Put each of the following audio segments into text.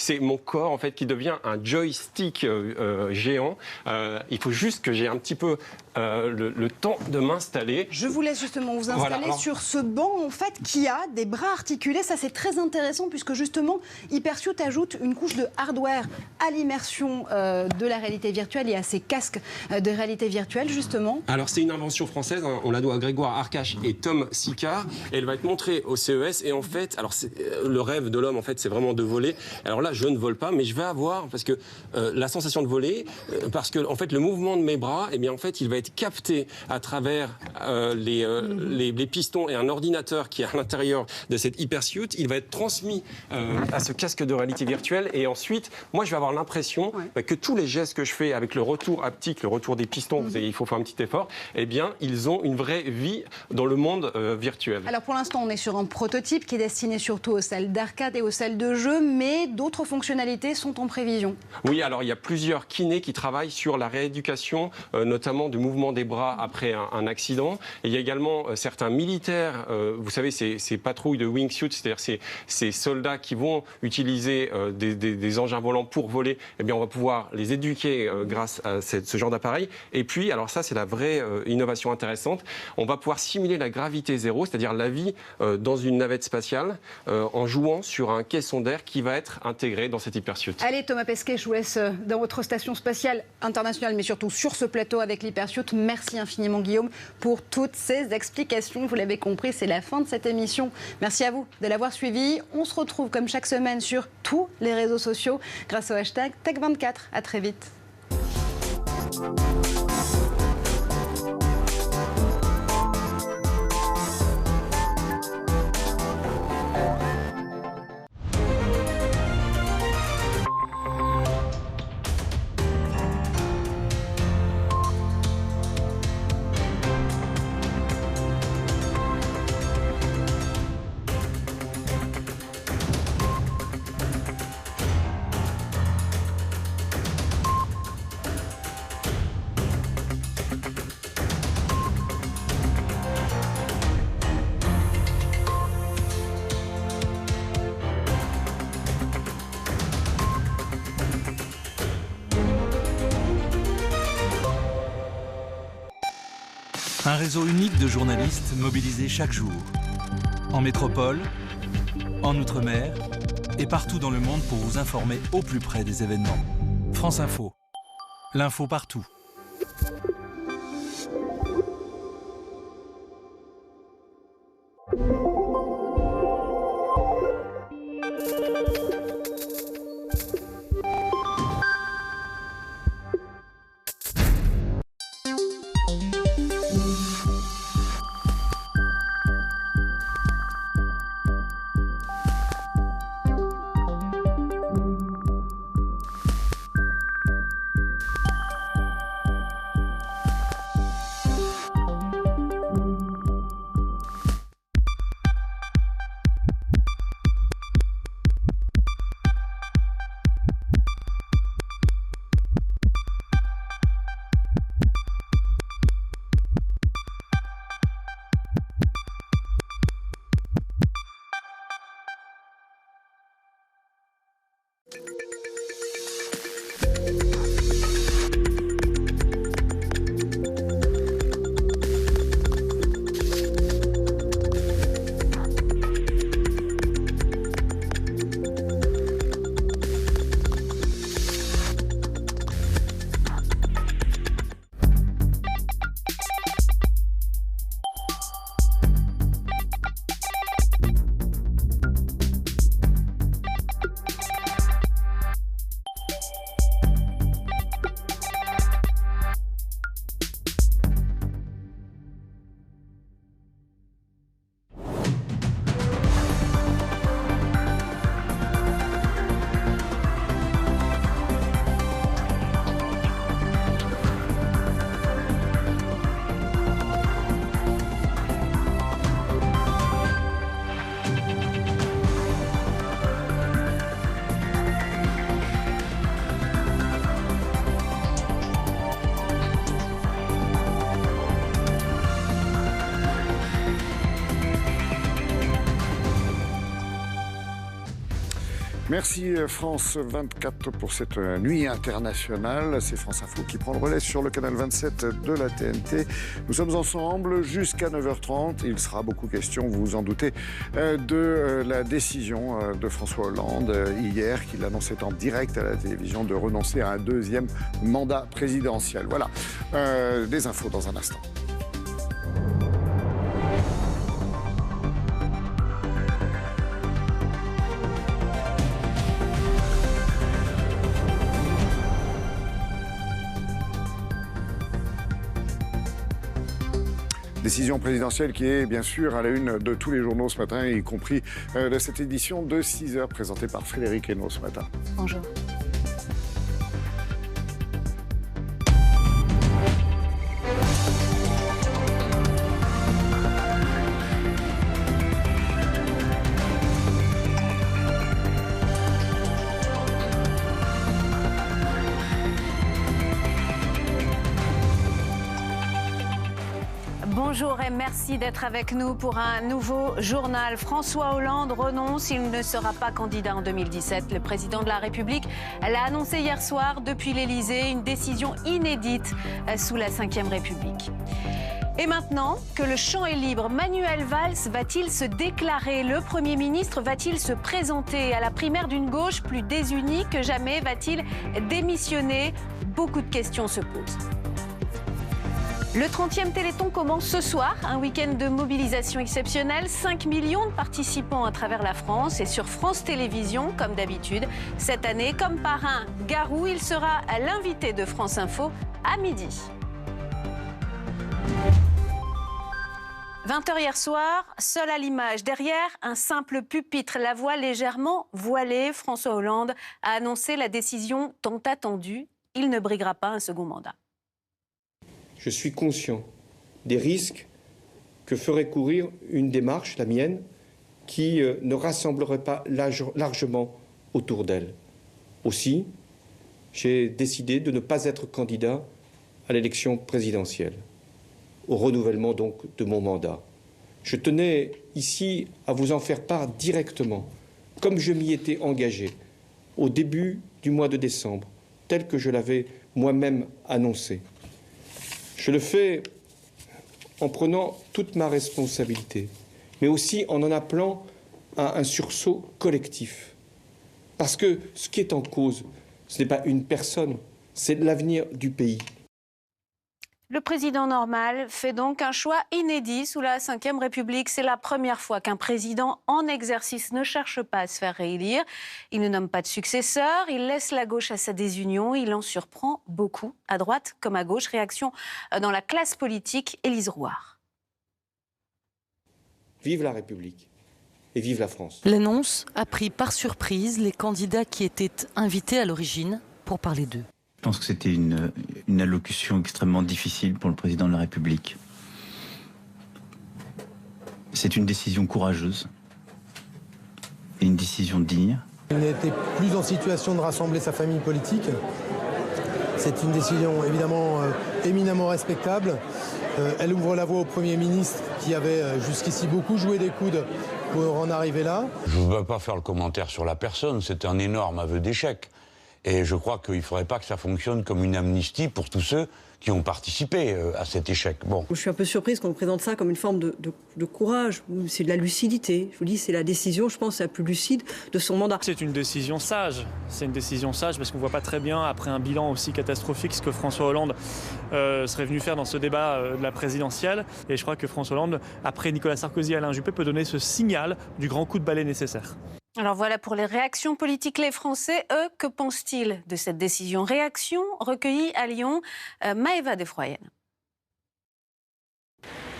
c'est mon corps en fait qui devient un joystick géant. Il faut juste que j'ai un petit peu le temps de m'installer. Je vous laisse justement vous installer sur ce banc en fait qui a des bras articulés. Ça c'est très intéressant puisque justement Hypersuite ajoute une couche de hardware à l'immersion de la réalité virtuelle et à ces casques de réalité virtuelle justement. Alors c'est une invention française, hein. On la doit à Grégoire Arcache et Tom Sicard. Et elle va être montrée au CES et en fait, alors le rêve de l'homme en fait c'est vraiment de voler. Alors là je ne vole pas mais je vais avoir parce que la sensation de voler parce que en fait le mouvement de mes bras et bien en fait il va être capté à travers les pistons et un ordinateur qui est à l'intérieur de cette Hypersuite. Il va être transmis à ce casque de réalité virtuelle et ensuite, moi, je vais avoir l'impression que tous les gestes que je fais avec le retour haptique, le retour des pistons, il faut faire un petit effort, eh bien, ils ont une vraie vie dans le monde virtuel. Alors pour l'instant, on est sur un prototype qui est destiné surtout aux salles d'arcade et aux salles de jeu, mais d'autres fonctionnalités sont en prévision. Oui, alors il y a plusieurs kinés qui travaillent sur la rééducation, notamment du mouvement des bras après un accident. Et il y a également certains militaires, vous savez, ces patrouilles de wingsuit, c'est-à-dire ces soldats qui vont utiliser des engins volants pour voler, eh bien on va pouvoir les éduquer grâce à ce genre d'appareil. Et puis, alors ça c'est la vraie innovation intéressante, on va pouvoir simuler la gravité zéro, c'est-à-dire la vie dans une navette spatiale, en jouant sur un caisson d'air qui va être intégré dans cette Hypersuite. Allez Thomas Pesquet, je vous laisse dans votre station spatiale internationale, mais surtout sur ce plateau avec l'Hypersuite. Merci infiniment Guillaume pour toutes ces explications. Vous l'avez compris, c'est la fin de cette émission. Merci à vous de l'avoir suivi. On se retrouve comme chaque semaine sur tous les réseaux sociaux grâce au hashtag Tech24. À très vite. Un réseau unique de journalistes mobilisés chaque jour, en métropole, en outre-mer et partout dans le monde pour vous informer au plus près des événements. France Info, l'info partout. Merci France 24 pour cette nuit internationale. C'est France Info qui prend le relais sur le canal 27 de la TNT. Nous sommes ensemble jusqu'à 9h30. Il sera beaucoup question, vous vous en doutez, de la décision de François Hollande hier, qu'il annonçait en direct à la télévision de renoncer à un deuxième mandat présidentiel. Voilà, des infos dans un instant. Décision présidentielle qui est bien sûr à la une de tous les journaux ce matin, y compris de cette édition de 6h présentée par Frédéric Hénault ce matin. Bonjour. Bonjour et merci d'être avec nous pour un nouveau journal. François Hollande renonce, il ne sera pas candidat en 2017. Le président de la République l'a annoncé hier soir depuis l'Élysée, une décision inédite sous la Ve République. Et maintenant que le champ est libre, Manuel Valls va-t-il se déclarer? Le Premier ministre va-t-il se présenter à la primaire d'une gauche plus désunie que jamais? Va-t-il démissionner? Beaucoup de questions se posent. Le 30e Téléthon commence ce soir, un week-end de mobilisation exceptionnelle. 5 millions de participants à travers la France et sur France Télévisions, comme d'habitude. Cette année, comme parrain Garou, il sera l'invité de France Info à midi. 20h hier soir, seul à l'image, derrière un simple pupitre, la voix légèrement voilée, François Hollande a annoncé la décision tant attendue. Il ne briguera pas un second mandat. Je suis conscient des risques que ferait courir une démarche, la mienne, qui ne rassemblerait pas largement autour d'elle. Aussi, j'ai décidé de ne pas être candidat à l'élection présidentielle, au renouvellement donc de mon mandat. Je tenais ici à vous en faire part directement, comme je m'y étais engagé au début du mois de décembre, tel que je l'avais moi-même annoncé. Je le fais en prenant toute ma responsabilité, mais aussi en appelant à un sursaut collectif. Parce que ce qui est en cause, ce n'est pas une personne, c'est l'avenir du pays. Le président normal fait donc un choix inédit sous la Ve République. C'est la première fois qu'un président en exercice ne cherche pas à se faire réélire. Il ne nomme pas de successeur, il laisse la gauche à sa désunion. Il en surprend beaucoup, à droite comme à gauche. Réaction dans la classe politique, Élise Rouard. Vive la République et vive la France. L'annonce a pris par surprise les candidats qui étaient invités à l'origine pour parler d'eux. Je pense que c'était une allocution extrêmement difficile pour le président de la République. C'est une décision courageuse et une décision digne. Il n'était plus en situation de rassembler sa famille politique. C'est une décision évidemment éminemment respectable. Elle ouvre la voie au Premier ministre qui avait jusqu'ici beaucoup joué des coudes pour en arriver là. Je ne veux pas faire le commentaire sur la personne, c'est un énorme aveu d'échec. Et je crois qu'il ne faudrait pas que ça fonctionne comme une amnistie pour tous ceux qui ont participé à cet échec. Bon. Je suis un peu surprise qu'on présente ça comme une forme de courage. C'est de la lucidité. Je vous dis, c'est la décision, je pense, la plus lucide de son mandat. C'est une décision sage. C'est une décision sage parce qu'on ne voit pas très bien, après un bilan aussi catastrophique, ce que François Hollande serait venu faire dans ce débat de la présidentielle. Et je crois que François Hollande, après Nicolas Sarkozy et Alain Juppé, peut donner ce signal du grand coup de balai nécessaire. Alors voilà pour les réactions politiques. Les Français, eux, que pensent-ils de cette décision? Réaction recueillie à Lyon, Maëva Desfroyennes.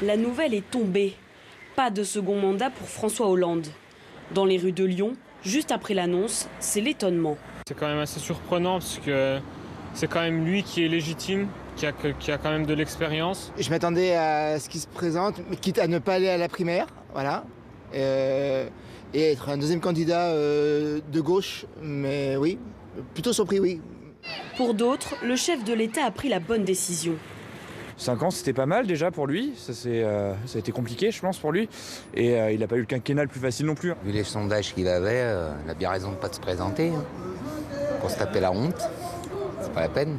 La nouvelle est tombée. Pas de second mandat pour François Hollande. Dans les rues de Lyon, juste après l'annonce, c'est l'étonnement. C'est quand même assez surprenant parce que c'est quand même lui qui est légitime, qui a quand même de l'expérience. Je m'attendais à ce qu'il se présente, mais quitte à ne pas aller à la primaire, voilà. Et être un deuxième candidat de gauche, mais oui, plutôt surpris, oui. Pour d'autres, le chef de l'État a pris la bonne décision. 5 ans, c'était pas mal déjà pour lui. Ça a été compliqué, je pense, pour lui. Et il n'a pas eu le quinquennat le plus facile non plus. Vu les sondages qu'il avait, il a bien raison de ne pas se présenter. Pour se taper la honte, c'est pas la peine.